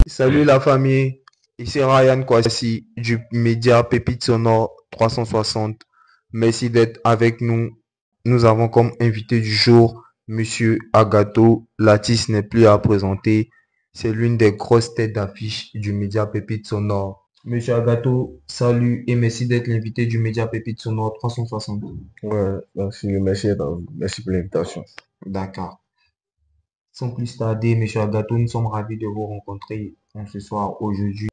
Salut la famille, ici Ryan Kwasi du média Pépite Sonore 360. Merci d'être avec nous. Nous avons comme invité du jour Monsieur Agato. L'artiste n'est plus à présenter. C'est l'une des grosses têtes d'affiche du média Pépite Sonore. Monsieur Agato, salut et merci d'être l'invité du média Pépite Sonore 360. Ouais, merci pour l'invitation. D'accord. Sans plus tarder, Monsieur Agato, nous sommes ravis de vous rencontrer ce soir aujourd'hui.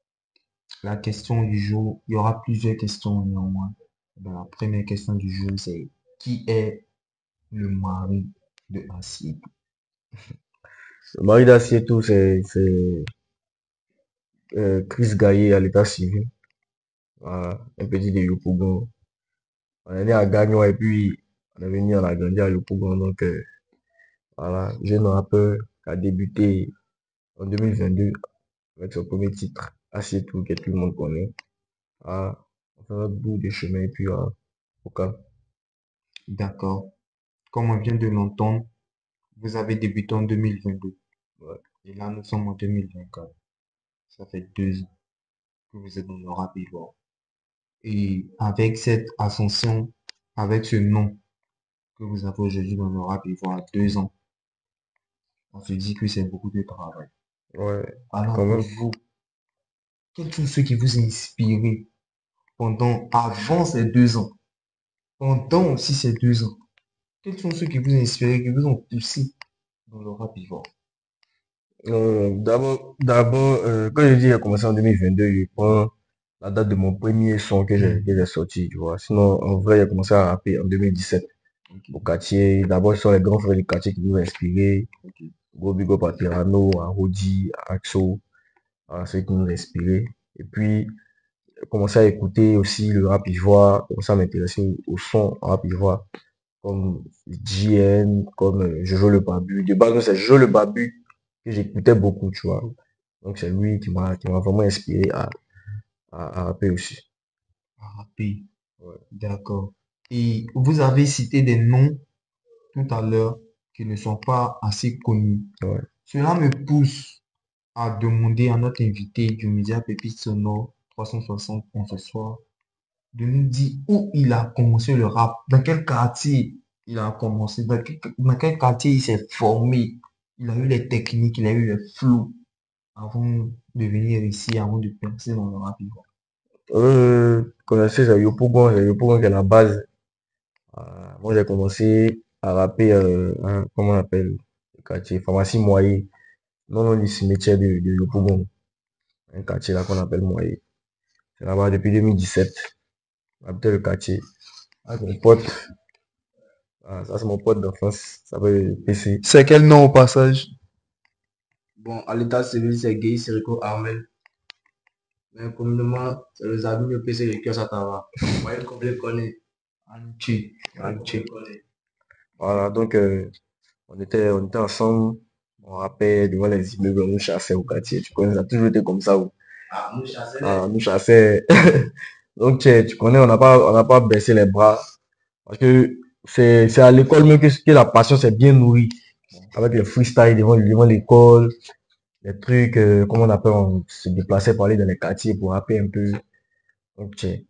La question du jour, il y aura plusieurs questions néanmoins. La première question du jour, c'est qui est le mari de Assiette? Le mari d'Assietou, c'est Chris Gaillet à l'état civil, voilà, un petit de Yopougon. On est né à Gagnon et puis on est venu, on a grandi à Yopougon. Donc voilà, jeune rappeur qui a débuté en 2022 avec son premier titre, Assietou, que tout le monde connaît. Voilà, on fait notre bout de chemin et puis au cas. D'accord. Comme on vient de l'entendre, vous avez débuté en 2022. Ouais. Et là, nous sommes en 2024. Ça fait 2 ans que vous êtes dans le rap ivoire. Et avec cette ascension, avec ce nom que vous avez aujourd'hui dans le rap ivoire, 2 ans, on se dit que c'est beaucoup de travail. Ouais, Alors quand pour même. vous, quels sont ceux qui vous ont inspiré avant ces 2 ans, pendant aussi ces 2 ans? Quels sont ceux qui vous ont inspiré, qui vous ont poussé dans le rap vivant? Quand je dis j'ai commencé en 2022, je prends la date de mon premier son que j'ai sorti, tu vois. Sinon, en vrai, j'ai commencé à rapper en 2017 au Ok, quartier. D'abord, ce sont les grands frères du quartier qui nous ont inspirés. ok. Gros big up à Terrano, à Rodi, à Axo, à ceux qui nous ont inspirés. Et puis, j'ai commencé à écouter aussi le rap ivoire, commencé à m'intéresser au son rap ivoire, comme JN, comme Jojo le Babu. De base, c'est Jojo le Babu que j'écoutais beaucoup, tu vois. Donc, c'est lui qui m'a vraiment inspiré à rapper aussi. À rapper, Ouais. d'accord. Et vous avez cité des noms tout à l'heure qui ne sont pas assez connus. Ouais. Cela me pousse à demander à notre invité du média Pépite Sonore 360 pour ce soir de nous dire où il a commencé le rap, dans quel quartier il a commencé, dans quel quartier il s'est formé, il a eu les techniques, il a eu le flow avant de venir ici, avant de percer dans le rap. Connaissez, c'est Yopougon qui est la base. Moi, j'ai commencé à rapper, comment on appelle le quartier, pharmacie Moyer, non loin du cimetière de Yopougon, un quartier là qu'on appelle Moyer. C'est là-bas depuis 2017, j'habitais le quartier. Avec mon pote, ça c'est mon pote d'enfance, ça s'appelle PC. C'est quel nom au passage? Bon, à l'état civil, c'est Gay Sirico Armel. Mais communément, c'est les amis de PC de Kyosatawa. Moi, il complet connaît. Anchi, Il Anchi. connaît. Voilà, donc on était ensemble, on rappait devant les immeubles, on nous chassait au quartier. Tu connais, ça a toujours été comme ça. Ah, nous chassons. On nous chassait. Donc tu connais, on n'a pas baissé les bras. Parce que c'est à l'école même que la passion s'est bien nourrie. Avec les freestyles devant l'école, les trucs, comment on appelle, on se déplaçait pour aller dans les quartiers pour rapper un peu. Donc c'est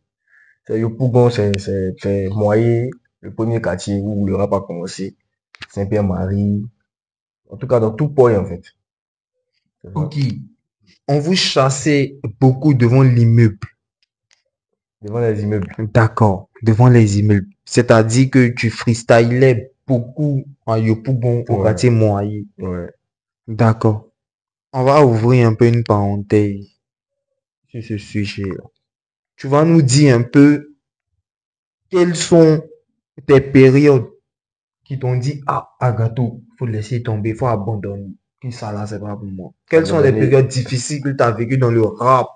Yopougon, c'est Moyer, le premier quartier où le rap a commencé. Saint-Pierre-Marie. En tout cas, dans tout point, en fait. C'est ça. Ok, on vous chassait beaucoup devant l'immeuble. Devant les immeubles. D'accord, devant les immeubles. C'est-à-dire que tu freestylais beaucoup en Yopougon au Ouais, quartier Moaï. ouais. D'accord. On va ouvrir un peu une parenthèse sur ce sujet-là. Tu vas nous dire un peu quelles sont tes périodes qui t'ont dit, ah, Agato, faut laisser tomber, faut abandonner. Que ça là, c'est pas pour moi. Quelles sont les Abandonné. périodes difficiles que tu as vécues dans le rap,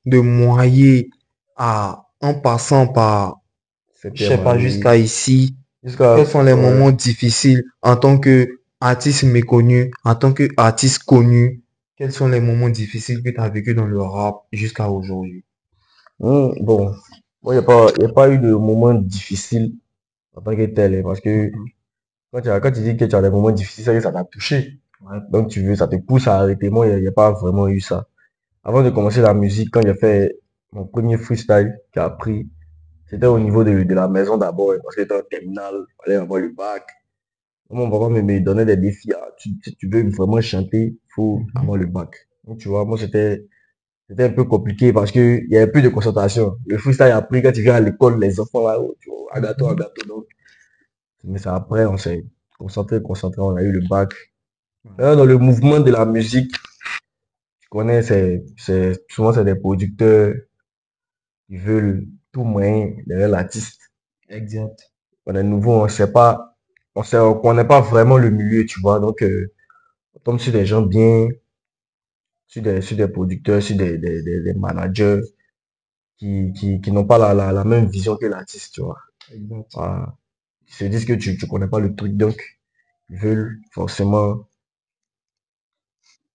de Moyer en passant par, je sais pas, Saint-Pierre-Marie. jusqu'à ici. Jusqu'à, Quels sont les ouais. moments difficiles en tant que artiste méconnu, en tant que artiste connu? Quels sont les moments difficiles que tu as vécu dans le rap jusqu'à aujourd'hui? Bon. Moi, il n'y a pas eu de moment difficile en tant que tel, hein, parce que Mhm. quand tu dis que tu as des moments difficiles, c'est que ça t'a touché. Ouais. Donc, ça te pousse à arrêter. Moi, il n'y a pas vraiment eu ça. avant de commencer la musique, quand j'ai fait mon premier freestyle qui a pris, c'était au niveau de la maison d'abord, parce que j'étais en terminale, il fallait avoir le bac. Mon papa me donnait des défis. Ah, si tu veux vraiment chanter, il faut avoir le bac. Donc, tu vois, moi, c'était un peu compliqué parce que il y avait plus de concentration. Le freestyle a pris quand tu viens à l'école, les enfants là, oh, tu vois, à gâteau. Donc, mais ça après, on s'est concentré, on a eu le bac. Dans le mouvement de la musique, tu connais, souvent c'est des producteurs qui veulent tout moyen derrière l'artiste. Exact. On est nouveau, on sait pas, on connaît pas vraiment le milieu, tu vois. Donc, on tombe sur des gens bien, sur des producteurs, sur des managers qui n'ont pas la même vision que l'artiste, tu vois. Exact. Voilà. Ils se disent que tu connais pas le truc, donc ils veulent forcément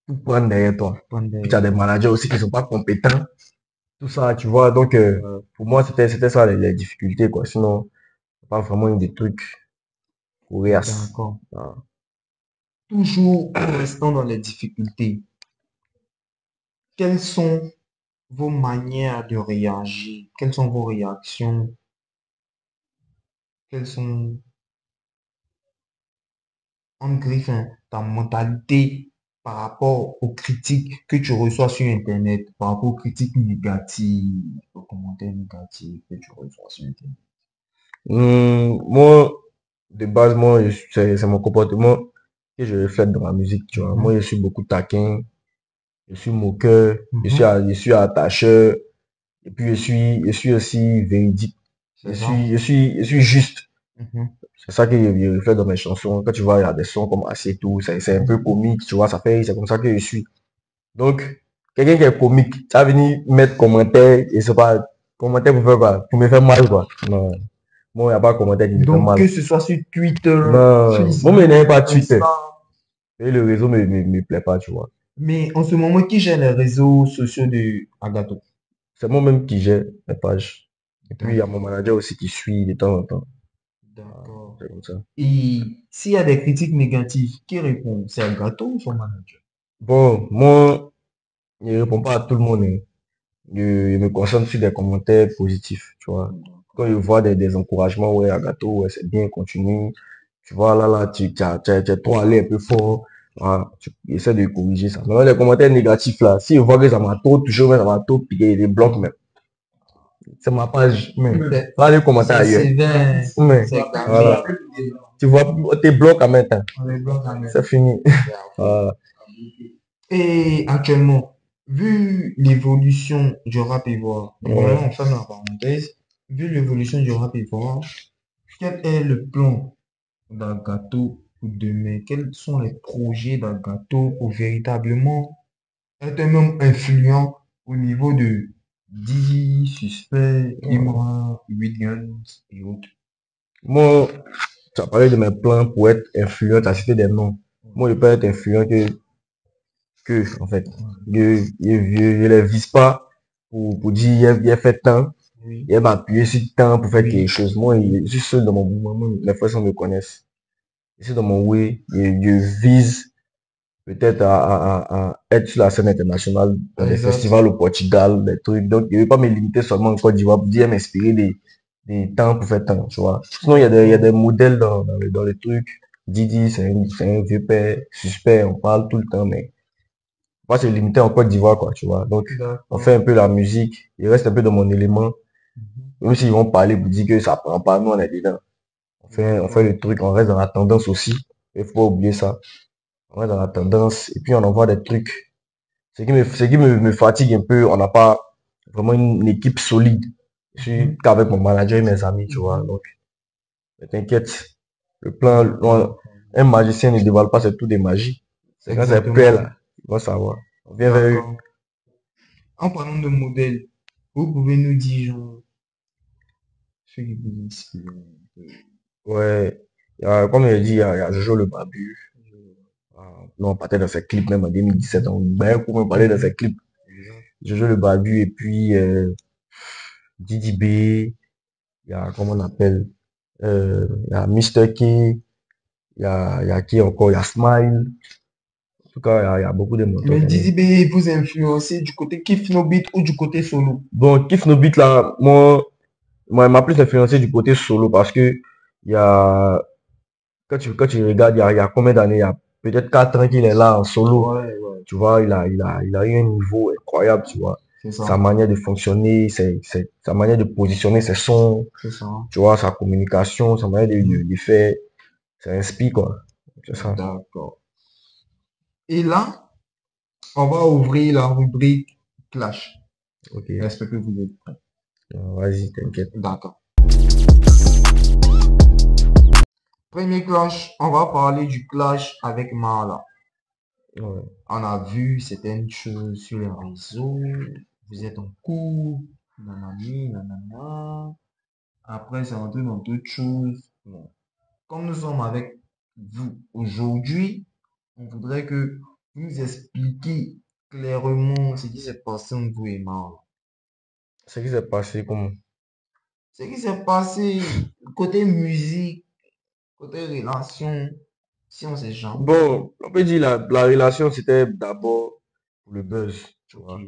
tout prendre derrière toi. Puis tu as des managers aussi qui sont pas compétents, tout ça, tu vois. Donc, pour moi, c'était ça les difficultés, quoi. Sinon, c'est pas vraiment une des trucs coriaces. D'accord. Voilà. Toujours en restant dans les difficultés, quelles sont vos manières de réagir? Quelles sont vos réactions? Quelles sont, en griffe, hein, ta mentalité par rapport aux critiques que tu reçois sur Internet, par rapport aux critiques négatives, aux commentaires négatifs que tu reçois sur Internet? Moi, de base, moi, c'est mon comportement que je reflète dans ma musique, tu vois. Moi, je suis beaucoup taquin, je suis moqueur, je suis attacheur, et puis je suis aussi véridique. C'est ça? Je suis juste. Mhm. C'est ça que je reflète dans mes chansons. Quand tu vois, il y a des sons comme Assez tout, c'est un peu comique, tu vois, ça fait, c'est comme ça que je suis. Donc, quelqu'un qui est comique, ça va venir mettre commentaire, et c'est pas, commentaire pour faire quoi? Pour me faire mal, quoi. Non. Moi, il n'y a pas de commentaire qui me fait Donc, mal. que ce soit sur Twitter, Non. Moi, mais Facebook, n'aime pas Twitter. Insta, Et le réseau me plaît pas, tu vois. mais en ce moment, qui gère les réseaux sociaux de Agato? C'est moi-même qui gère les pages. Et puis, il y a mon D'accord. manager aussi qui suit de temps en temps. Ah, D'accord. c'est comme ça. Et s'il y a des critiques négatives, qui répond? C'est Agato ou son manager? Bon, moi, je ne réponds pas à tout le monde, hein. Je me concentre sur des commentaires positifs, tu vois. Quand je vois des encouragements, ouais, à gâteau, ouais, c'est bien, continue. Tu vois, là, tu es trop allé un peu fort. Voilà, tu essaies de corriger ça. Maintenant, les commentaires négatifs, là, si je vois que ça m'a trop touché, ouais, ça m'a trop piqué, je les bloque même. C'est ma page, mais, va aller commenter C'est ailleurs. sévère, Mais, c'est voilà. gavé. Tu vois, tes blocs en même temps. On les bloque en même. C'est fini. Voilà. Et actuellement, vu l'évolution du rap ivoire, Ouais. vraiment, on ferme la parenthèse, vu l'évolution du rap ivoire, quel est le plan d'Agato pour demain? Quels sont les projets d'Agato pour véritablement être un homme influent au niveau de Dizzy, Suspect, Imra, Williams et autres? Moi, tu as parlé de mes plans pour être influent, tu as cité des noms. Moi, je peux être influent en fait. Je les vise pas pour dire, il a fait tant, Oui, il m'a appuyé sur tant pour faire oui, quelque chose. Moi, je suis seul dans mon mouvement, mes frères me connaissent. Je suis dans mon way, je vise peut-être à être sur la scène internationale, dans des exact. festivals au Portugal, des trucs. Donc, je ne vais pas me limiter seulement en Côte d'Ivoire pour dire m'inspirer des temps pour faire temps, tu vois. Sinon, il y a des modèles dans les trucs. Didi, c'est un vieux père, suspect, on parle tout le temps, mais on va se limiter en Côte d'Ivoire, quoi, tu vois. Donc, on fait D'accord. un peu la musique, il reste un peu dans mon élément. Même s'ils vont parler pour dire que ça prend pas, nous, on est dedans. On fait le truc, on reste dans la tendance aussi. Il faut pas oublier ça. On reste dans la tendance, et puis on envoie des trucs. Me fatigue un peu, on n'a pas vraiment une équipe solide. Je suis qu'avec mon manager et mes amis, tu vois. Donc, mais t'inquiète. Le plan, un magicien ne dévoile pas ses tours de magie. C'est quand c'est prêt, Exactement. là, il va savoir. On vient vers eux. D'accord. En parlant de modèles, vous pouvez nous dire, genre, ceux qui vous inspirent un peu. Ouais. Comme je dit, il y a Jojo le Barbu. Non, on partait dans ses clips même en 2017. On on parlait dans ses clips. Jojo le Barbu et puis Didi B. Il y a, comment on appelle, il y a Mister K. Il y a qui encore? Il y a Smile. tout cas, il y a beaucoup de mentors. Mais Dizzy B vous influencez du côté Kiff No Beat ou du côté solo? Bon, Kiff No Beat là, moi, il m'a plus influencé du côté solo parce que il y a, quand tu regardes, il y a combien d'années? Il y a peut-être 4 ans qu'il est là en solo. Ouais, ouais, Tu vois, il a eu un niveau incroyable, tu vois. c'est Sa ça, manière de fonctionner, sa manière de positionner ses sons, c'est ça. tu vois, sa communication, sa manière de faire, ça inspire, quoi. C'est ça. D'accord. Et là, on va ouvrir la rubrique Clash. Ok. Est-ce que vous êtes prêts? Vas-y, t'inquiète. D'accord. Premier clash, on va parler du clash avec Marla. Ouais. On a vu certaines choses sur les réseaux. Vous êtes en couple, nanani, nanana. Après, c'est entré dans d'autres choses. Bon. Comme nous sommes avec vous aujourd'hui, on voudrait que vous nous expliquiez clairement ce qui s'est passé entre vous et Marla. Ce qui s'est passé, comment? Ce qui s'est passé côté musique, côté relation, si on sait jamais. Bon, on peut dire la relation, c'était d'abord pour le buzz, tu Ok. vois.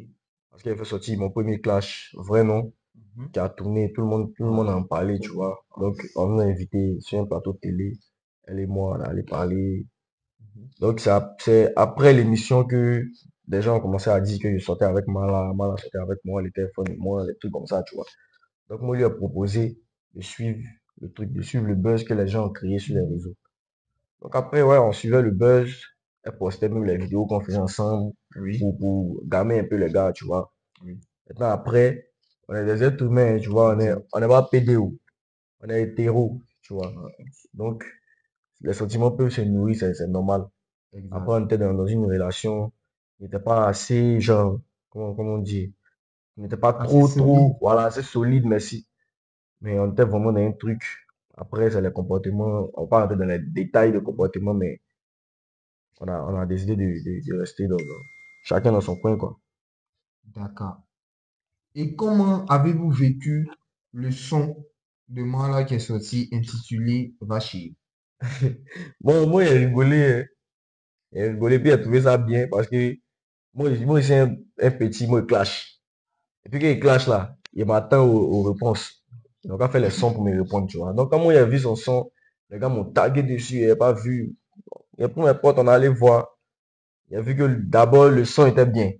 Parce qu'il a fait sortir mon premier clash, vrai nom, Mhm. qui a tourné, tout le monde en parlait, tu vois. Donc, on m'a invité sur un plateau de télé, elle et moi, on allait parler. Mhm. Donc, c'est après l'émission que des gens ont commencé à dire que je sortais avec Mala, Mala sortait avec moi, les téléphones et moi, les trucs comme ça, tu vois. Donc, moi, lui ai proposé de suivre le truc, de suivre le buzz que les gens ont créé sur les réseaux. Donc après, ouais, on suivait le buzz. Elle postait même les vidéos qu'on faisait ensemble Oui, pour gamer un peu les gars, tu vois. oui. Maintenant, après, on est des êtres humains, tu vois. On n'est pas pédéo. On est hétéro, tu vois. Donc, les sentiments peuvent se nourrir, c'est normal. Exact. Après, on était dans une relation qui n'était pas assez, genre, comment on dit, qui n'était pas Assez solide. voilà, assez solide, merci. Mais on était vraiment dans un truc. Après, c'est les comportements. On va pas rentrer dans les détails de comportement, mais on a décidé de rester chacun dans son coin, quoi. D'accord. Et comment avez-vous vécu le son de Mala qui est sorti intitulé Vachi? Bon, moi, il a rigolé, hein. Il a rigolé, puis il a trouvé ça bien parce que moi c'est un petit, moi, il clash. Et puis, quand il clash là, il m'attend aux réponses. Donc, il a fait les sons pour me répondre, tu vois. Donc, quand moi, il a vu son son, les gars m'ont tagué dessus, il n'a pas vu. Il a pris mes potes, on allait voir. Il a vu que d'abord, le son était bien.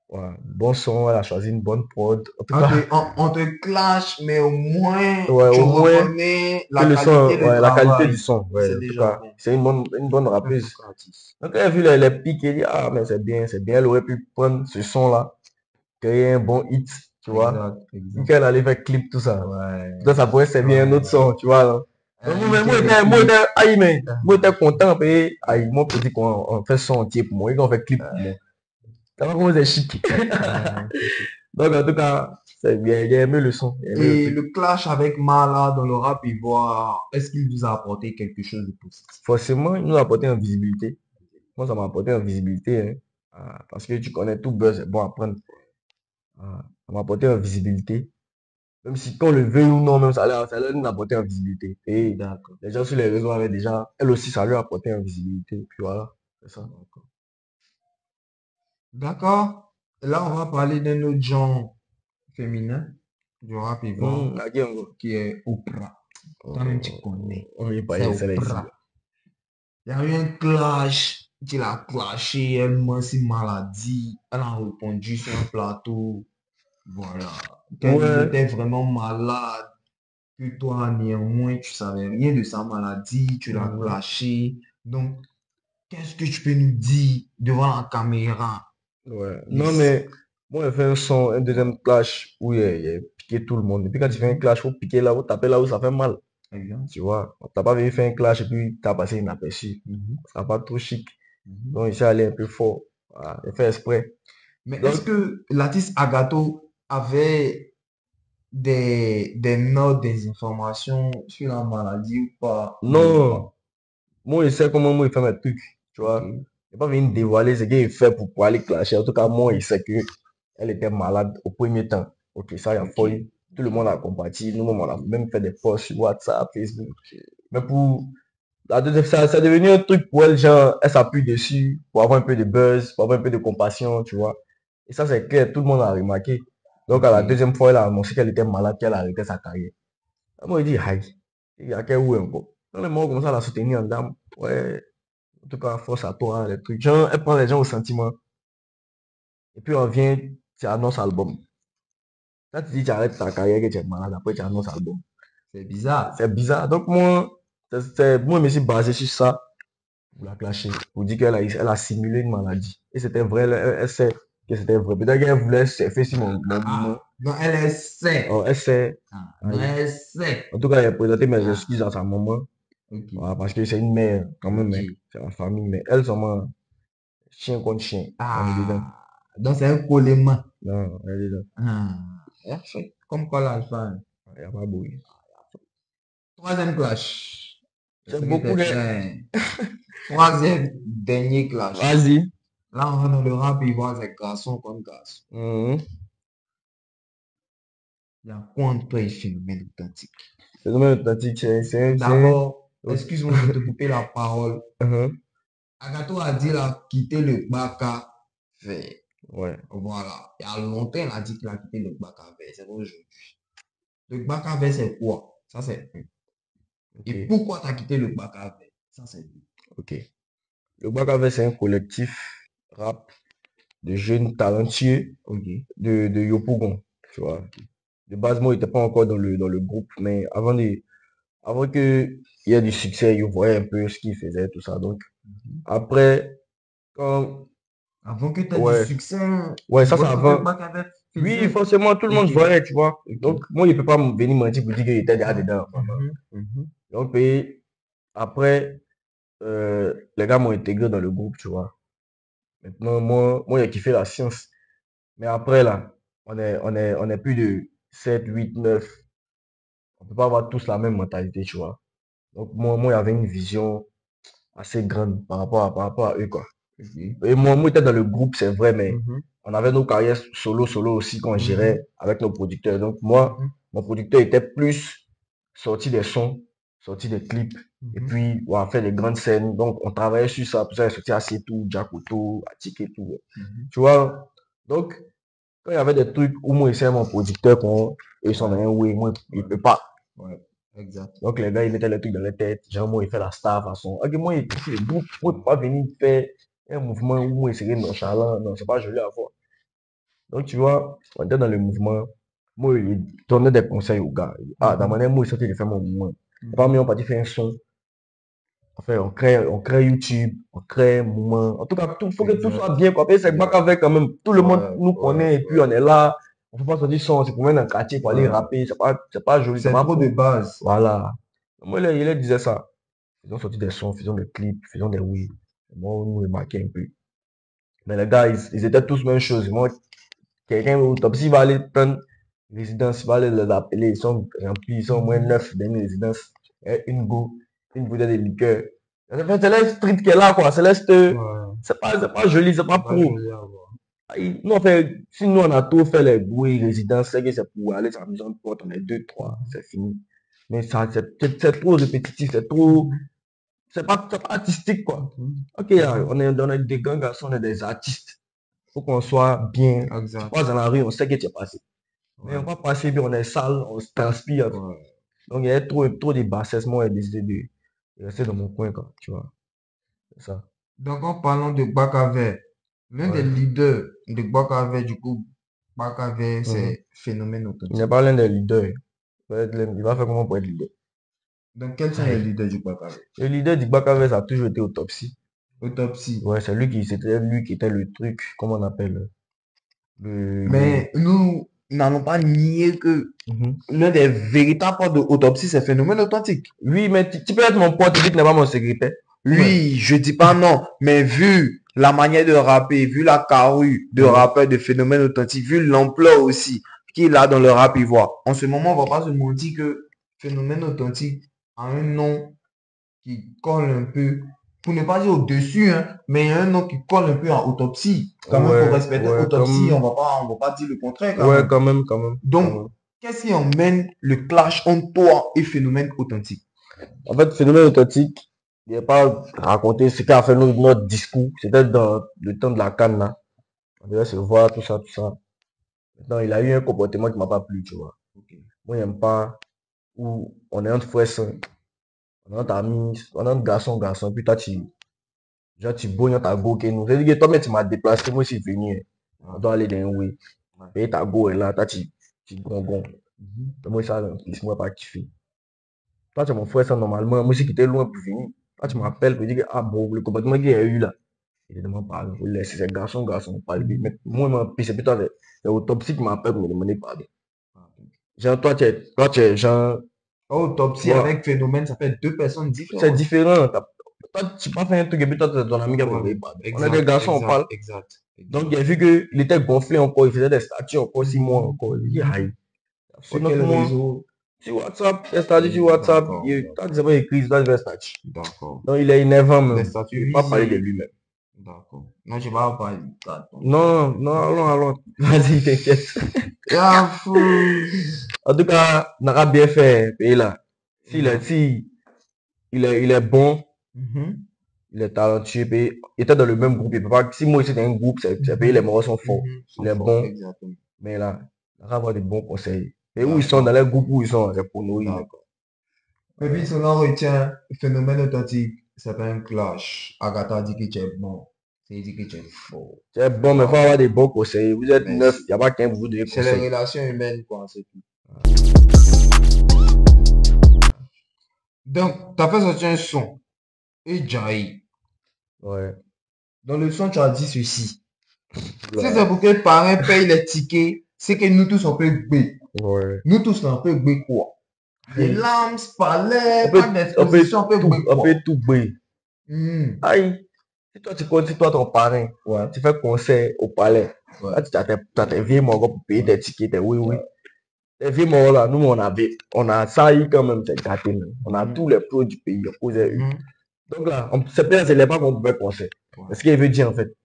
Voilà. Bon son, elle a choisi une bonne prod. En tout cas, On te clash, mais au moins ouais, tu au moins, reconnais que la le son, qualité de ouais, la qualité du travail. son, ouais, C'est en tout déjà cas, bon. c'est une bonne Un bon rappeuse. artiste. Donc, elle a vu les pics et dit, ah, mais c'est bien, elle aurait pu prendre ce son-là, créer un bon hit, tu vois. Exact, Vu exact. qu'elle allait faire clip, tout ça. Ouais, Donc, ça pourrait servir un autre ouais. son, tu vois, là. Donc, moi, j'étais, aïe, mais, moi, j'étais content, puis, aïe, moi, petit, qu'on fait son entier pour moi, et qu'on fait clip pour moi. Ça va comment c'est chic. Donc, en tout cas, c'est bien, j'ai aimé le son, j'ai aimé le Et truc. le clash avec Mala dans le rap ivoire, est-ce qu'il vous a apporté quelque chose de positif? Forcément, il nous a apporté en visibilité. Moi, ça m'a apporté en visibilité, hein. Parce que tu connais tout buzz, c'est bon à prendre. Ça m'a apporté en visibilité. Même si qu'on le veut ou non, même ça allait nous apporter en visibilité. Et D'accord. les gens sur les réseaux avaient déjà, elle aussi, ça lui a apporté en visibilité. Puis voilà, c'est ça. D'accord. Là, on va parler d'un autre genre féminin du rap ivoire Ok, qui est Oprah. Toi-même, tu connais. on est pas C'est les ici. Oprah. Il y a eu un clash. Il a clashé. Elle m'a si maladie. Elle a répondu sur un plateau. Voilà. Qu'elle Ouais, était vraiment malade. Que toi, néanmoins, tu savais rien de sa maladie. Tu l'as mhm, clashé. Donc, qu'est-ce que tu peux nous dire devant la caméra? ouais. Non, Yes. mais moi, j'ai fait un son, un deuxième clash où il a piqué tout le monde. Et puis quand tu fais un clash, faut piquer là, faut taper là où ça fait mal. Exact. Tu vois, t'as pas venu faire un clash et puis t'as passé inaperçu. Mhm. Ça va pas trop chic. Mhm. Donc, il s'est allé un peu fort. Voilà, il a fait exprès. Mais est-ce Donc, que l'artiste Agato avait des notes, des informations sur la maladie ou pas? Ou non, pas? moi, je sais comment moi, il fait mes trucs. Tu Ok. vois, il n'est pas venu dévoiler ce qu'il fait pour aller clasher. En tout cas, moi, il sait que elle était malade au premier temps. Ok, ça, il y a Ok. folie. Tout le monde a compati. Nous-mêmes, on a même fait des posts sur WhatsApp, Facebook. Mais La deuxième, ça est devenu un truc pour elle, genre, elle s'appuie dessus pour avoir un peu de buzz, pour avoir un peu de compassion, tu vois. Et ça, c'est clair, tout le monde a remarqué. Donc, à la Ok. deuxième fois, elle a annoncé qu'elle était malade, qu'elle arrêtait sa carrière. Moi, il dit, aïe, il y a qu'elle où encore. Dans le moment, on commence à la soutenir en dame. Ouais, en tout cas, force à toi, hein, les trucs. Genre, elle prend les gens au sentiment. Et puis, on vient, tu annonces album. Quand tu dis, tu arrêtes ta carrière, que tu es malade, après, tu annonces album. C'est bizarre. C'est bizarre. Donc, moi, moi, je me suis basé sur ça pour la clasher, pour dire elle a simulé une maladie. Et c'était vrai, elle sait que c'était vrai. Peut-être qu'elle voulait se faire sur mon. Ah, donc elle essaie. Oh, elle sait. Ah, donc Aïe. elle sait. En tout cas, elle a présenté mes Ah, excuses à sa maman. ok. Voilà, parce que c'est une mère, quand même, hein. Ok. C'est la famille. Mais elle, seulement, chien contre chien. On est dedans. Ah, donc c'est un colément. Non, elle est dedans. Ah, parfait. Comme quoi l'alpha. Il n'y a pas beau. Troisième clash. C'est Ce qui beaucoup était de. très. Troisième, dernier clash. Vas-y. Là, on va dans le rap, il voit c'est garçon contre garçon. Mhm. Il y a quoi entre les phénomènes authentiques? C'est dommage, authentique. D'abord, Ok. excuse-moi de te couper la parole. Mhm. Agato a dit qu'il a quitté le Baka vert. Ouais. Voilà. Il y a longtemps, il a dit qu'il a quitté le Baka vert. C'est aujourd'hui. Le Baka vert, c'est quoi? Ça, c'est un. Ok. Et pourquoi tu as quitté le Baka vert? Ça, c'est deux. Ok. Le Bacave, c'est un collectif rap de jeunes talentueux Ok. de Yopougon, tu vois. De base, moi, il n'était pas encore dans le groupe, mais avant qu'il y ait du succès, il voyait un peu ce qu'il faisait, tout ça. Donc, après, quand, Avant que tu aies du ouais, succès, ouais, tu ça, vois ça ce que le avant. Baka vert Oui, faisait. forcément, tout le monde Ok. voyait, tu vois. Ok. Donc, moi, il peut pas venir mentir pour dire qu'il était déjà dedans. Mhm, mhm. Donc, et après, les gars m'ont intégré dans le groupe, tu vois. Maintenant, moi, j'ai kiffé la science. Mais après, là, on est plus de 7 8 9. On peut pas avoir tous la même mentalité, tu vois. Donc, moi, il y avait une vision assez grande par rapport à eux, quoi. Ok. Et moi, j'étais dans le groupe, c'est vrai, mais Mhm, on avait nos carrières solo aussi qu'on mhm, gérait avec nos producteurs. Donc, moi, mhm, mon producteur était plus sorti des sons, sorti des clips, et mhm. puis, on a fait des grandes scènes. Donc, on travaillait sur ça. Pour ça, il est sorti assez tout, Jacoto, Attic et tout. Mhm. Tu vois. Donc, quand il y avait des trucs où moi, c'est mon producteur, ils sont dans Ouais, un oui, moi, il ouais, peut pas. ouais, exact. Donc, les gars, ils mettaient les trucs dans la tête. Genre, moi, il fait la star façon. Ok, moi, il fait le groupe. Moi, il peut pas venir faire un mouvement où moi, il serait nonchalant. Non, c'est pas joli à voir. Donc, tu vois, on était dans le mouvement. Moi, il donnait des conseils aux gars. Ah, dans la Mhm, manière, moi, il sortait de faire mon mouvement. Et mhm. parmi, on partit faire un son. Enfin, on crée YouTube, on crée un mouvement. En tout cas, il faut que tout Exact. soit bien, quoi. Parce que c'est pas Ouais, qu'avec quand même. Tout le monde ouais, nous ouais, connaît et puis ouais, on est là. On ne peut pas sortir son, c'est pour mettre dans le quartier pour aller ouais. rapper. C'est pas joli, c'est C'est pas trop de beau. base. Voilà. Moi, il disait ça. Faisons sortir des sons, faisons des clips, faisons des oui. Moi, on nous remarquait un peu. Mais les gars, ils étaient tous même chose. Moi, quelqu'un au top, s'il va aller prendre une résidence, il va aller les appeler, ils sont remplis, ils sont au moins 9 dans une résidence. Et une bouteille de liqueur. C'est le street qui est là, quoi. Ouais, C'est pas joli, c'est pas c'est pas pour. joli à voir. Nous, on fait, si nous, on a tout fait les bruits, résidences, c'est que c'est pour aller à la maison de pote, on est deux, trois, Mhm, c'est fini. Mais ça, c'est trop répétitif, mhm, c'est pas artistique, quoi. mhm, Ok, mhm. on est des grands garçons, on est des artistes. Faut qu'on soit bien. Tu Exact. passes dans la rue, on sait que tu es passé. Mais on Ouais, va passer, puis on est sale, on se transpire. ouais. Donc, il y a trop de bassesse. Moi, j'ai décidé de rester dans mon coin, quoi. Tu vois, c'est ça. Donc, en parlant de Bakavé, l'un des Ouais. leaders de Bakavé, du coup, Bakavé, Mhm. c'est Phénomène Il n'est Authentique. pas l'un des leaders. Il va faire comment pour être leader? Donc, quels sont les Aïe. leaders du Bakavé? Le leader du Bakavez a toujours été autopsie. Autopsie. Ouais, c'était lui qui était le truc, comment on appelle, le. Mais nous n'allons pas nier que Mhm. l'un des véritables portes de Autopsie, c'est Phénomène Authentique. Oui, mais tu peux être mon pote et puis tu n'es pas mon secrétaire. Ouais. Oui, je dis pas non, mais vu la manière de rapper, vu la carrure de Mhm. rappeur de Phénomène Authentique, vu l'ampleur aussi qu'il a dans le rap ivoire, en ce moment, on va pas se mentir que Phénomène Authentique a un nom qui colle un peu, pour ne pas dire au-dessus, hein, mais il y a un nom qui colle un peu en Autopsie. Quand même, pour Ouais, respecter ouais, Autopsie, on va pas dire le contraire quand ouais, même. quand même, quand même, quand Donc, même. qu'est-ce qui emmène le clash entre toi et Phénomène Authentique? En fait, phénomène authentique. il n'a pas raconté ce qu'a fait notre discours. C'était dans le temps de la CAN, là. On devait se voir, tout ça, tout ça. Maintenant, il a eu un comportement qui m'a pas plu, tu vois. Moi, j'aime pas où on est entre frères, sœurs, on est entre amis, on est entre garçons, garçons, puis toi, genre, tu bognes ta go, que nous. C'est-à-dire que toi-même, tu m'as déplacé, moi, je suis venu. On doit aller dans un way. Payer ta go est là, toi, tu gongon. Moi, ça, laisse-moi pas kiffer. Toi, tu es mon frère, ça, normalement, moi, si qui était loin pour venir. Toi, tu m'appelles pour dire que, ah bon, le comportement qu'il y a eu là. Il demande pardon. Vous laissez ces garçons, garçons, pas lui. Mais moi, puis c'est plutôt l'autopsie qui m'appelle pour me demander pardon. Genre, toi, tu es genre, Autopsie toi, avec phénomène, ça fait deux personnes c'est différentes. différent. Toi, tu pas fait un truc et puis toi, c'est ton ami qui a demandé pardon. On est des garçons, on parle. Exact. Donc, il a vu qu'il était gonflé encore, il faisait des statuts encore 6 mois encore. Il dit, aïe. Sur Pendant quel tout le monde, réseau? sur WhatsApp, des statuts sur WhatsApp, D'accord, tant que c'est pas écrit, il doit faire des statuts. d'accord. Donc, il est énervant Des même. statuts Il ne veut pas parler de visés. lui-même. D'accord. Non, je vais pas parler. Non, non, allons. Vas-y, t'inquiète. Ah, fou. En tout cas, on aura bien fait, pays là. Si il est bon, Mhm. il est talentueux, puis il était dans le même groupe. Il peut pas, si moi c'était un groupe, c'est pays, les moraux sont forts. Sont Il est forts, bon, exactement. mais là, on aura avoir des bons conseils. Et où ils D'accord. sont, dans les groupes où ils sont, c'est pour nous. D'accord. Et puis, son nom retient phénomène authentique. C'est pas un clash. Agatha dit que tu es bon. C'est dit que tu es faux. C'est bon, mais il faut avoir des bons conseils. Vous êtes Merci. 9, il n'y a pas qu'un pour vous donner C'est les conseils. relations humaines, quoi, c'est tout. Donc, tu as fait sortir un son. Et Jai. Ouais. Dans le son, tu as dit ceci. Là, Si c'est pour que les parents payent les tickets, c'est que nous tous on peut B. ouais. Nous tous on peut B quoi? Des larmes, palais, On peut, pas d'exposition, on peut B on quoi? peut tout briller. Hmm. Aïe. Si toi, ton parrain, Ouais. tu fais concert au palais. Ouais. Là, tu as tes vieilles morts pour payer tes tickets, tes oui. Les vieilles morts là, nous, on a ça y quand même, c'est gâté. Même. On a tous les pros du pays. On posait une. Donc là, c'est peut-être c'est pas qu'on pouvait concert. C'est ce qu'il veut dire en fait.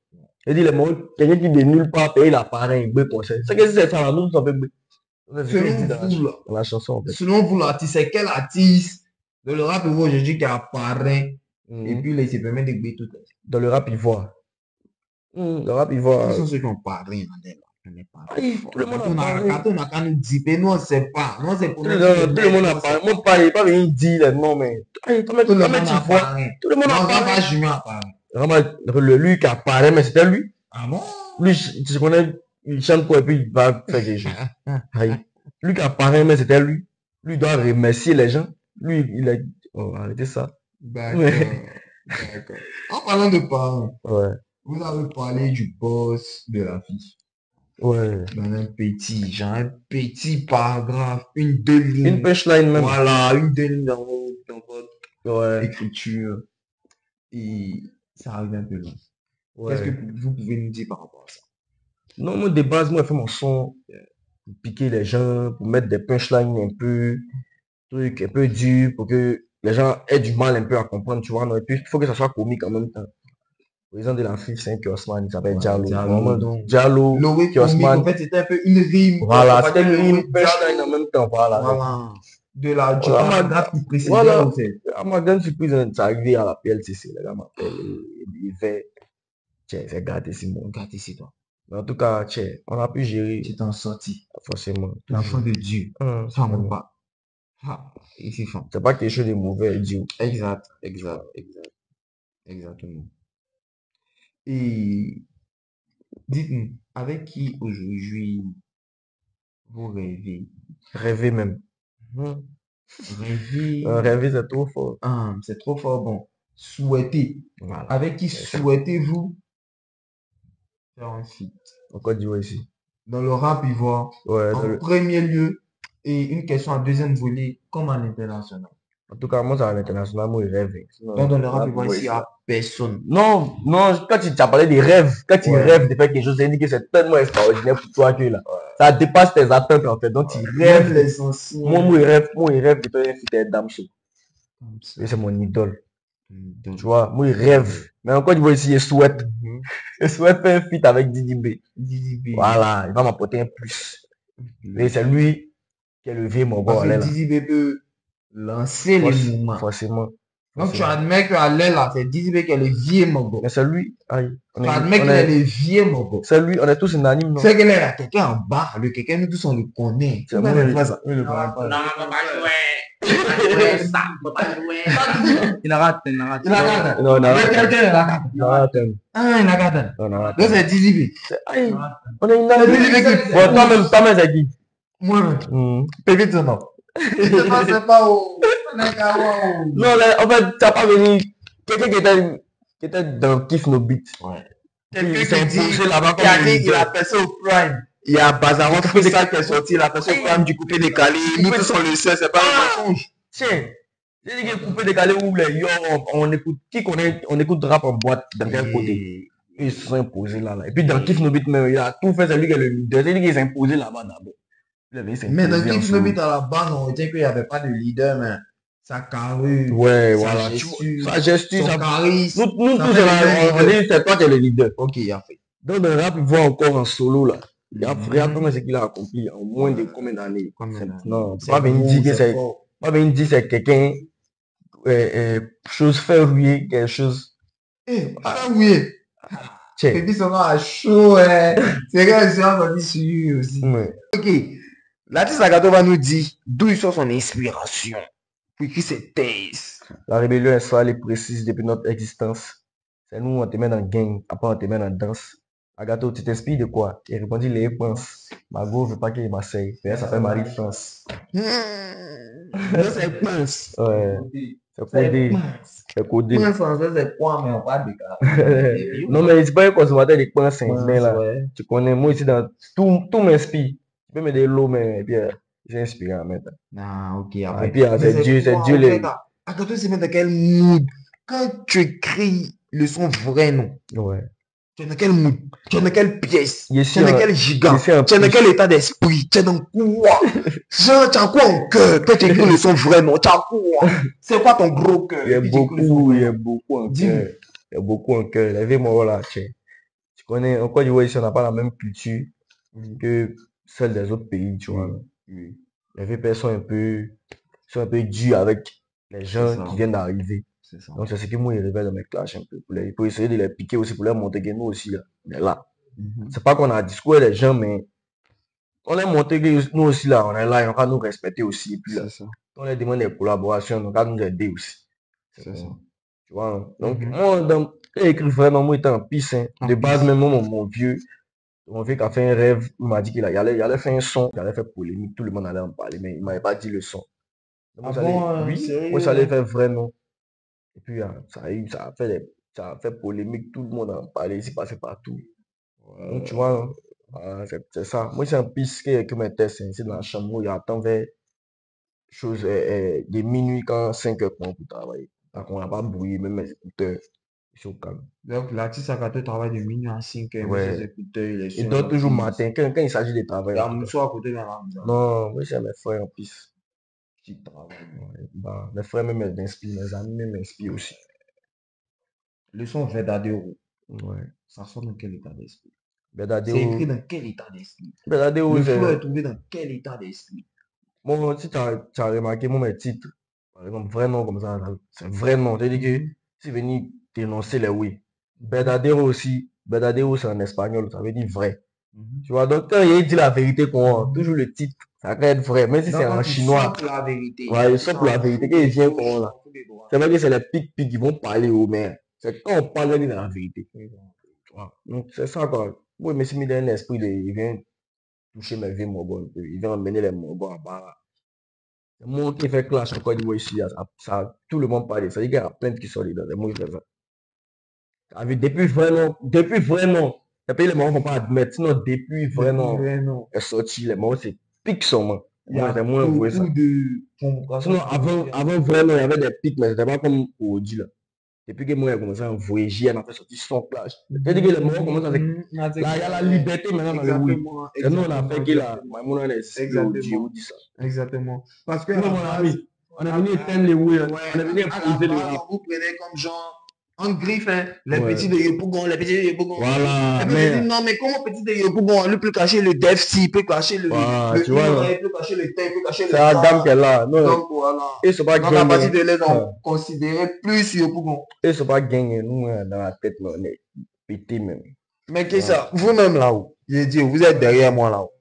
Il dit les morts, quelqu'un qui de nulle part paye la parrain, il veut concert. C'est que si c'est ça là, nous, on peut. Selon vous, là, Dans la chanson en fait. selon vous, l'artiste, c'est quel artiste de le rap aujourd'hui qui apparaît et puis là, il se permet de B tout ça? Dans le rap ivoire. Le rap ivoire. Qui sont ceux qui ont parlé en elle? Tout le monde a parlé. Quand on a qu'à nous dire, nous on sait pas. Nous on sait Tout le monde a parlé. Moi, pas venir dire les noms, mais. Tout le monde a parlé. Tout le monde a Non, parlé. pas Julien a parlé. Vraiment, lui qui apparaît, mais c'était lui. Ah bon? Lui, tu connais, il chante quoi et puis il va faire des choses. Aïe. Lui qui apparaît, mais c'était lui. Lui doit remercier les gens. Lui, il a dit, oh, arrêtez ça. D'accord. Ouais. D'accord. En parlant de parents, Ouais. vous avez parlé du boss de la fille. Ouais. Dans un petit paragraphe, deux lignes. Une punchline même. Voilà, deux lignes dans votre Ouais. écriture. Et ça arrive un peu loin. Ouais. Qu'est-ce que vous pouvez nous dire par rapport à ça? Non, moi, de base, moi, je fais mon son pour piquer les gens, pour mettre des punchlines un peu, trucs un peu durs, pour que les gens aient du mal un peu à comprendre, tu vois. Non, et puis, il faut que ça soit comique en même temps. Le président de la FIFA, c'est un kiosman, il s'appelle Diallo. Vraiment, donc, Diallo, Loé comique, kiosman. en fait, c'était un peu une rime. Voilà, c'était une rime, punchline en même temps, voilà. Voilà. De la Voilà, grave qui précédait, voilà. en fait. À ma grande surprise, c'est arrivé à la PLCC. Les gars m'appellent, il fait, tiens, c'est gâté, Simon. Regarde ici, toi. Mais en tout cas, tiens, on a pu gérer, Tu t'en sorti. forcément. L'enfant de Dieu. Ça Vraiment. ne pas. Ah, ici, fond. C'est pas quelque chose de mauvais, Dieu. Exact. Exactement. Et dites-nous, avec qui aujourd'hui vous rêvez? Rêver même. Rêver. Rêver, c'est trop fort. Ah, c'est trop fort, bon. Souhaitez. Voilà. Avec qui souhaitez-vous faire un feat? En Côte d'Ivoire ici. Dans le rap ivoire, Ouais, en premier lieu, et une question en deuxième volet, comme à l'international. en tout cas, moi, c'est à l'international, moi, je rêve. Donc, dans le rap ivoire ici, il n'y a personne. Non, quand tu as parlé des rêves, quand tu rêves de faire quelque chose, c'est dit que c'est tellement extraordinaire pour toi que là, ça dépasse tes attentes en fait. Donc, tu rêves. Même les anciens. Moi, je rêve de faire un feat avec Damso. Et c'est mon idole. Tu vois, moi, je rêve. Mais encore, tu vois ici, je souhaite. Je souhaite faire un feat avec Didi B. Voilà, il va m'apporter un plus. Et c'est lui qui est le vieux mon Parce bon. que Didi B peut lancer les mouvements. Forcément. Donc tu admets qu'à l'aile là, c'est Dizzy qu'elle est vieille, mon gars. Mais c'est lui. Aïe. Tu admets qu'elle est vieille, mon gars. C'est lui, on est tous unanimes, non? C'est qu'elle est là, quelqu'un en bas, le quelqu'un, nous tous on le connaît. C'est moi, ça. Oui, le connais pas. Non, on peut pas jouer. Ça, on peut pas jouer. Il a raté, il a raté. Il a raté. Non, il a raté. Quelqu'un, il a raté. Il a raté. Ah, il a raté. Non, il a raté. Donc c'est Dizzy. Aïe. On est unanime. Bon, toi-même, c'est qui? Moi-même. Pépite son nom. C'est pas où. Non, là, en fait, t'as pas venu. Quelqu'un qui était dans Kiff No Beat. Ouais. Il Quelqu'un s'est qui dit, imposé là-bas il a comme dit, un il a leader. fait ça au prime. Il y a Bazaron Freestyle qui est sorti, il a fait ça au prime du coupé décalé. Nous tous on le sait, c'est pas un mensonge. Tiens, j'ai dit qu'il est coupé décalé où les yo, on écoute, on écoute rap en boîte dans quel côté. Ils se sont imposés là. Et puis dans Kiff No Beat, même, il a tout fait, c'est lui qui est le leader. C'est lui qui s'est imposé là-bas d'abord. Mais dans Kiff No Beat à la base, on disait qu'il n'y avait pas de leader, mais sa carrure, Ouais, sa voilà. gesture, Sa gesture, son ça. charisme. Nous ça tous, fait le on leader. dit, c'est toi qui es le leader. Ok, il a fait. Dans le rap, il voit encore en solo là. Regarde comment c'est qu'il a accompli en moins de combien d'années. Non, pas venir dire que c'est. Pas venir dire c'est quelqu'un, chose verrouillée, quelque chose. Eh, oui. Tiens. Pépi son nom a chaud, hein. C'est vrai, c'est encore dit sur lui aussi. Ouais. Ok. L'artiste Agato va nous dire d'où il sort son inspiration pour écrire ses thèses. La rébellion est sale et précise depuis notre existence. C'est nous, on te met dans le gang, après on te met dans la danse. Agato, tu t'inspires de quoi? Il répondit les réponses. Margot veut pas qu'il m'asseye. Mais elle s'appelle Marie-France. C'est pince. Ouais. C'est codé. C'est codé. Pince français, c'est quoi, mais on parle de cas. Non, mais c'est pas un consommateur de pain saint Pince, là. ouais. Tu connais, moi ici, dans tout m'inspire. Tu peux mettre de l'eau, mais et puis, j'ai inspiré en même temps. Ah, ok. Et Après. puis, c'est Dieu les. Agato, c'est même dans quel mood? Quand tu écris le son vrai nom, Ouais. tu es dans quel mood? Tu es dans quelle pièce? Il est Tu es dans quel giga? ici un Tu es dans push. quel état d'esprit? Tu es dans quoi? Genre, tu as quoi en cœur? Quand tu écris le son vrai nom, tu as quoi? C'est quoi ton gros cœur? Il y a Et puis tu écris le son beaucoup, il y vrai a nom. beaucoup en Dis-moi. cœur. Il y a beaucoup en cœur. Lèvez-moi là, tiens. Tu connais, en Côte d'Ivoire, ici, on n'a pas la même culture que celle des autres pays, tu vois. Oui. Les VP sont un peu durs avec les gens ça. qui viennent d'arriver. C'est ça. Donc, c'est ce qui moi, il révèle dans mes clashs un peu. Pour essayer de les piquer aussi, pour leur montrer que nous aussi, là, on est là. C'est pas qu'on a discours des gens, mais on leur montrer que nous aussi, là, on est là, et on va nous respecter aussi. Et puis là, C'est ça. on leur demande des collaborations, on va nous aider aussi. C'est ça. Tu vois. Donc, moi, dans écrit vraiment, moi, étant en piste, hein. De base, même moi, mon vieux qui a fait un rêve, il m'a dit qu'il allait faire un son, il allait faire polémique, tout le monde allait en parler, mais il m'avait pas dit le son. Donc, moi, oui, sérieux? moi, j'allais faire vraiment. Et puis, ça a fait polémique, tout le monde en parlait, c'est passé partout. Donc, tu vois, c'est ça. Moi, c'est un piste que mes tests, c'est dans la chambre où il attend vers de minuit quand 5 heures pour travailler. Donc, on n'a pas brouillé, même mes écouteurs, ils sont calmes. Donc, l'artiste Agato travaille de minuit à 5 heures, Ouais. met ses écouteurs, il est Il dort toujours matin, quand il s'agit de travail. Il y a un mousseau à côté dans la maison. Non, moi, c'est mes frères en piste. Qui travaille. Ouais, bah, mes frères même m'inspirent, mes amis même m'inspirent aussi. Le son Verdadero, Ouais. ça sort dans quel état d'esprit? C'est Verdadero, écrit dans quel état d'esprit? Verdadero, Le flow c'est. est trouvé dans quel état d'esprit? Bon, si tu as remarqué, moi, mes titres, par exemple, vrai nom comme ça, c'est vrai nom. C'est-à-dire que si venu dénoncer les oui. Verdadero aussi, Verdadero c'est en espagnol, ça veut dire vrai. Tu vois, donc quand il dit la vérité, toujours le titre, ça peut être vrai, même si c'est en chinois. La vérité. Ouais, il sort pour la vérité, quand il vient là. C'est vrai que c'est les pics qui vont parler aux mères. C'est quand on parle de la vérité. Tu vois. Donc c'est ça quoi. Moi, je me suis mis dans un esprit il vient toucher mes vies Morgon. Il vient emmener les Morgon à bas. C'est moi qui fait clash encore du ici. Tout le monde parle. Ça veut dire qu'il y a plein qui sont dedans. C'est moi qui fais ça. Depuis vraiment. Et puis les morts ne vont pas admettre. Sinon, depuis vraiment est sorti, les morts c'est pique seulement. Moi, c'est moins vrai ça. Sinon, avant vraiment, il y avait des pics, mais c'était pas comme aujourd'hui là. Depuis que moi, j'ai commencé à voyager, on a fait sortir son clash. C'est-à-dire que les morts commencent à. Là, il y a la liberté maintenant dans le oui. Et nous, on a fait que là, on a dit ça. Exactement. Parce que Nous, mon ami, on est venu éteindre les oui. On est venu imposer le rap. Vous prenez comme genre On griffe hein, les Ouais. petits de Yopougon, les petits de Yopougon. Voilà, Et puis, je dis, non, mais comment petit de Yopougon, lui peut cacher le DefC, il peut cacher Voilà, le tu vois, Ino, non? il peut cacher le T, il peut cacher le C'est la gamme K. qu'elle a. Non, Donc, voilà. ils sont pas Donc, à partir gang. de là, Ouais. on considérait plus Yopougon. Ils sont pas gang. Nous, dans la tête, là, on est pété même. Mais qu'est-ce que ça? Vous-même là-haut, j'ai dit, vous êtes derrière moi là-haut.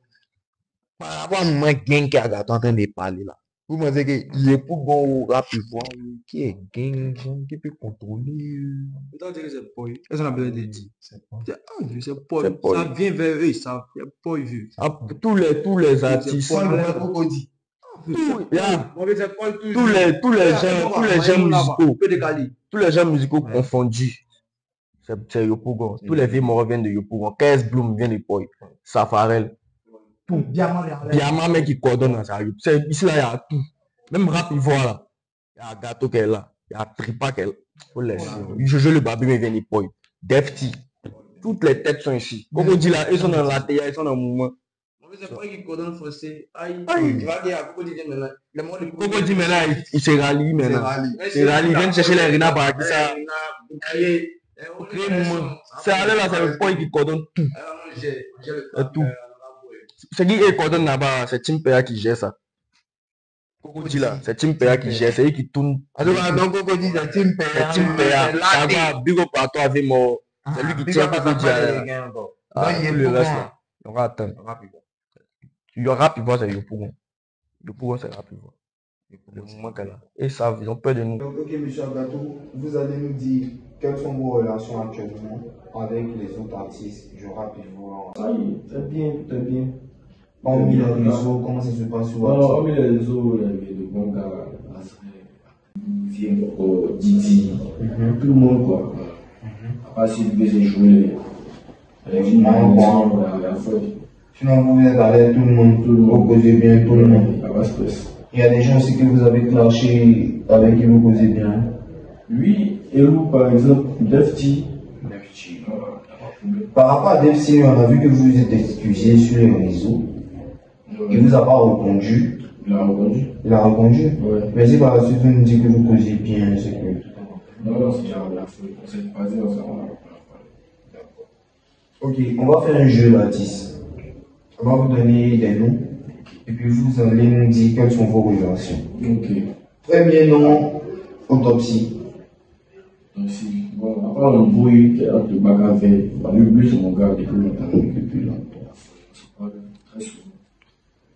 Par rapport à moi, gang qui est en train de parler là. Vous pensez que Yopougon ou Rapivois, qui est gang, qui peut contrôler. Autant dire que c'est Poi. Qu'est-ce qu'on a besoin de dire? C'est Poi. C'est Ça Poi. vient vers eux, ça. C'est Poi vu. Ah, tous les artistes, Poi. yeah, On veut dire Poi tous les gens, tous les gens musicaux confondus. C'est Yopougon. Tous les vieux morts viennent de Yopougon. KS Bloom vient de Poi. Safarel. Tout. Biama, mec, qui coordonne dans ça. Ici, là, il y a tout. Même Rap Ivoire, là. Il y a Gâteau qu'elle est là. Il y a Tripa qu'elle. Faut laisser. Jojo le Babi, mais vient de Poi. Defty. Toutes les têtes sont ici. Comme on dit là, ils sont dans l'ATA, ils sont dans le mouvement. C'est Poi qui coordonne forcé. Aïe. Tu vas dire à Coco dit maintenant. Comme on dit maintenant, il se rallie maintenant. Il rallie, il vient chercher les Rina Barakissa. Pour créer un mouvement. C'est allé là, c'est le Poi qui coordonne tout. Tout. C'est qui coordonne là-bas, c'est Tim PA qui gère ça. Coco dit là, c'est Tim PA qui gère, c'est lui qui tourne. Donc, Coco dit, c'est Tim C'est PA. Tim PA. Ça va, big up à toi avec moi. C'est lui qui tient Coco dit là. Ah, il y a le Yopougon. reste là. On va attendre. Il y aura Rapivois, c'est Yopougon. Yopougon, c'est Rapivois. Le moment qu'elle a. Et ça, ils ont peur de nous. Donc, ok, monsieur Agato, vous allez nous dire quelles sont vos relations actuellement avec les autres artistes du rap ivoire. Ça y est, c'est bien, tout est bien. Hormis les réseaux, comment ça se passe sur Non, WhatsApp? hormis les réseaux, il y avait de bons gars, Viens, Didi, tout le monde quoi. À part si vous devez jouer avec une maison, la fête. Sinon, vous êtes à l'aise, tout le monde, vous causez bien, tout le monde. Il n'y a pas de stress. Il y a des gens aussi que vous avez clashé avec qui vous causez bien. Lui, Elou par exemple, Defty. Par rapport à DFC, on a vu que vous vous êtes excusé sur les réseaux. Il vous a pas répondu. Il a répondu. Il a répondu. Ouais. Mais si par la suite vous nous dites que vous causez bien, c'est que. Non, non, c'est déjà la fête. On s'est pas dit ensemble. Ok, on va faire un jeu l'artiste. On va vous donner des noms. Et puis vous allez nous dire quelles sont vos relations. Ok. Premier nom, autopsie. Donc, si, bon, à part l'embrouille qui est entre Bakavé, lui c'est mon gars depuis longtemps, depuis longtemps. C'est pas très souvent.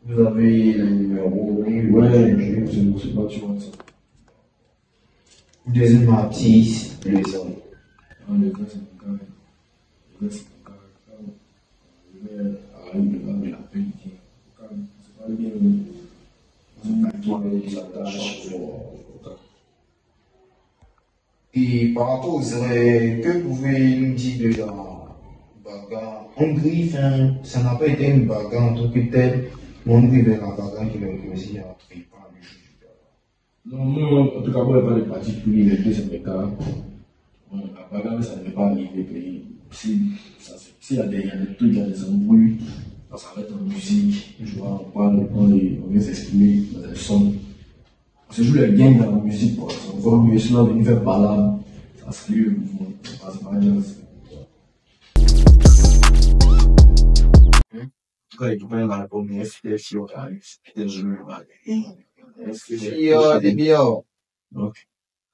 Vous avez le numéro. Ouais, c'est pas tu vois ça. Deuxième artiste, le son. Le gars c'est mon gars. Le gars c'est mon gars. Le gars arrive de là, mais la peine qui est. C'est pas le bien. C'est pas qui s'attache. Et par rapport aux oreilles, que pouvez-vous nous dire de la bagarre? On griffe, hein, ça n'a pas été une bagarre en tant que telle, mais on griffe la bagarre qui a aussi à Tripa le jour. Non, moi, en tout cas, moi, il n'y a pas de particulier, les deux, c'est mes cas. Bon, la bagarre, ça ne devait pas arriver. S'il y a des trucs, il y a des embrouilles, ça va être en musique, tu vois, on parle, on vient s'exprimer dans un son. On se joue les games dans la musique, quoi. On voit mieux, sinon, on vient faire parler, ça salue le mouvement, ça passe par jazz. En tout cas, les copains dans la première, c'était Fio, c'était joué, Fio, c'est bien. donc,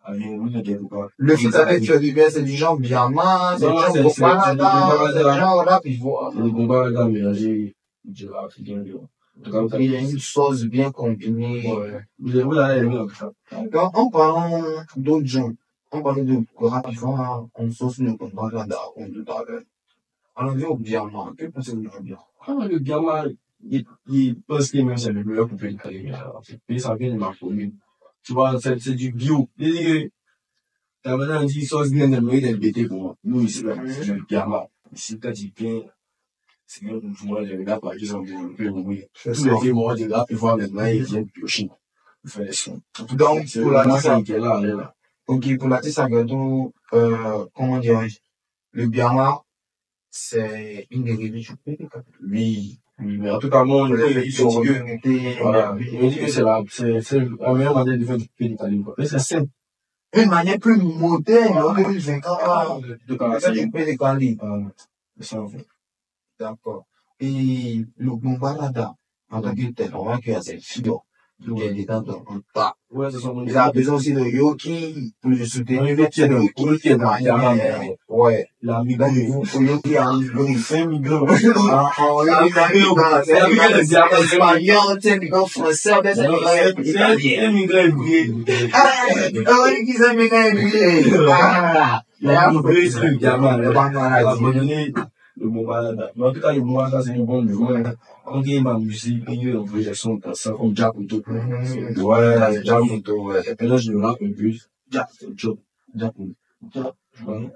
avec nous, il y a pas. Le fils avec Fio du bien, c'est du genre Biama, c'est du genre Bopana, c'est du genre là, puis voilà. C'est le combat là, mélangé du rap africain. En tout cas, Il y a une sauce bien combinée. ouais. Vous allez aimer ça. Quand on parle d'autres gens, on parle de rap ivoire, on sauce ne compte pas là, on tout à l'heure. On a vu au Biama, que pensez-vous du Biama? Ah, le gamin, il pense que même c'est le meilleur coupé de carrière. Et ça vient de ma commune. Tu vois, c'est du bio. T'as maintenant dit, sauce bien de l'œil d'un BT pour moi. Nous, ici, c'est le gamin. Ici, quand il vient, c'est un mouvement, les gars, par exemple, un peu oui. Tous les vieux morts des gars, ils voient maintenant, ils viennent piocher. Ils font les sons. Donc, C'est pour la moi Tissa, qui est là, elle est là. ok, pour la Tissa Gado, comment dirais-je? Le Biama, c'est une dérivée du PDK. Oui. Oui, mais en tout cas, moi, ils sont voilà. Ils me disent que c'est la meilleure manière de faire du pays d'Italie, quoi. Mais c'est simple. une manière plus moderne en 2024. De Ça, caractère. tu peux les caler. C'est ça, en fait. D'accord. Et le Bombalada, en tant que tel, on voit qu'il y a cette figure qui est dedans dans le tas. Ouais, c'est ça. Il a besoin aussi de Yoki pour le soutenir. Ouais, Yoki est de- Yoki Yoki est de- manière. Ouais. La Donc, migré. il faut Yoki a migré. C'est un migrant. C'est espagnol, c'est un migrant français, c'est un migrant italien. Un migrant émigré. Qui s'est migré? Il a migré sur le diamant. Le Il a Bangalore. abandonné le Bombalada. Mais en tout cas, le Bombalada, c'est une bonne musique. On dit ma musique, il y a une projection dans ça, comme Jack Couto. Ouais, C'est Jack déjà Couto. photo, ouais. Et là, je le rappe un peu. Jack, c'est Jack. Jack Couto. Ouais,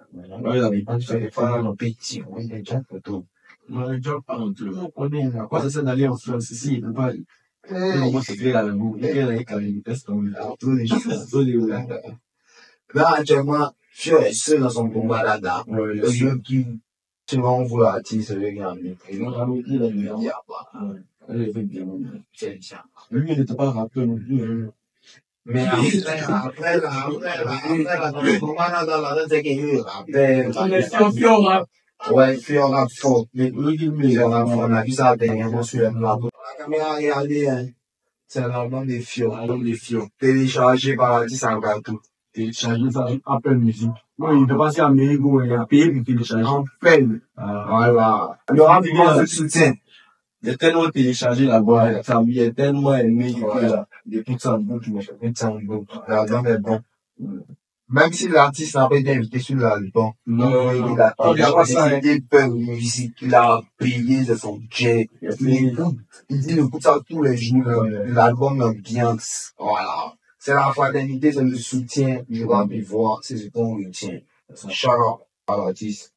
il a des Tu fais des femmes en petit, oui, déjà photo. Ouais, Jack, pardon, tout le monde connaît. À quoi ça sert d'aller en France ici? Il ne peut pas. Comment c'est fait à la boue? Il y a quand même des tests comme tous les jours. Tous les jours. Là, actuellement, Fio est seul dans son Bombalada. Ouais, Le jeu qui, tu vas envoyer l'artiste, le gars, Ils ont ramené la il lumière. dit, ah, bah, Elle est bien. c'est ça. Lui, il n'était pas rappeur non plus. Mais après, dans le Bombalada, là, c'est qu'il y a eu rappel. Ouais, Fio rap fort. Mais lui, Fio rap fort. On a vu ça dernièrement sur le plateau. La caméra, regardez, hein. C'est un album de Fio. des fions. Téléchargé par l'artiste Agatou. Télécharger ça, Apple Music. Moi, il peut passer à Mérigo, il a payé pour télécharger. En peine. Voilà. Le rap, il va le soutien. Il a tellement téléchargé là-bas, il a tellement aimé, il écoute ça en boucle. L'album est bon. Même si l'artiste n'a pas été invité sur l'album, il a décidé de musique, il a payé de son jet. Il dit, il écoute ça tous les jours. L'album l'ambiance. Voilà. C'est la fraternité, c'est le soutien du rap ivoire. C'est ce qu'on retient. Shout out à l'artiste.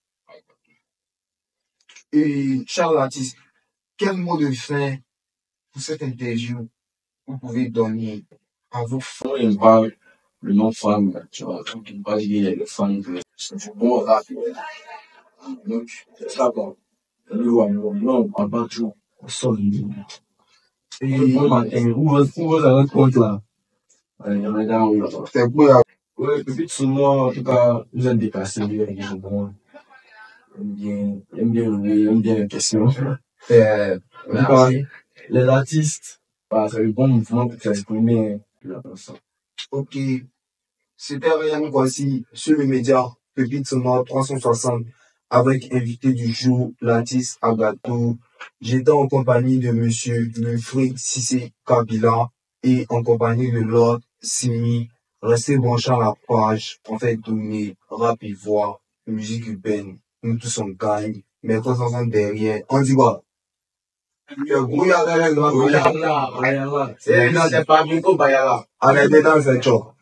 Et, cher l'artiste, quel mot de fin pour cette interview vous pouvez donner à vos fans? Moi, il me parle le nom femme, tu vois, quand il me parle, il est le fan, c'est du bon rap. Donc, c'est ça, quoi. Le roi, non, on parle pas toujours. On sort du niveau. Et bon matin, où va ça rendre compte là? Il y en a dans où là. C'est pour la Ouais, depuis tout moi, en tout cas, vous êtes dépassé, il est bon. Il aime bien les questions. En tout cas, les artistes, bah, c'est le bon mouvement pour s'exprimer. Ok. C'était Ryan Kwasi sur le média Pépite Sonore 360 avec invité du jour, l'artiste Agato. J'étais en compagnie de monsieur Wilfried Sissé Kabila et en compagnie de Lord Simi. Restez branchés à la page. On fait tourner rap ivoire, musique urbaine. Nous tous on gagne. Mais quand on est derrière, on dit quoi? Le brouillard derrière le brouillard là. C'est pas Miko Bayala. On est dedans, c'est chaud.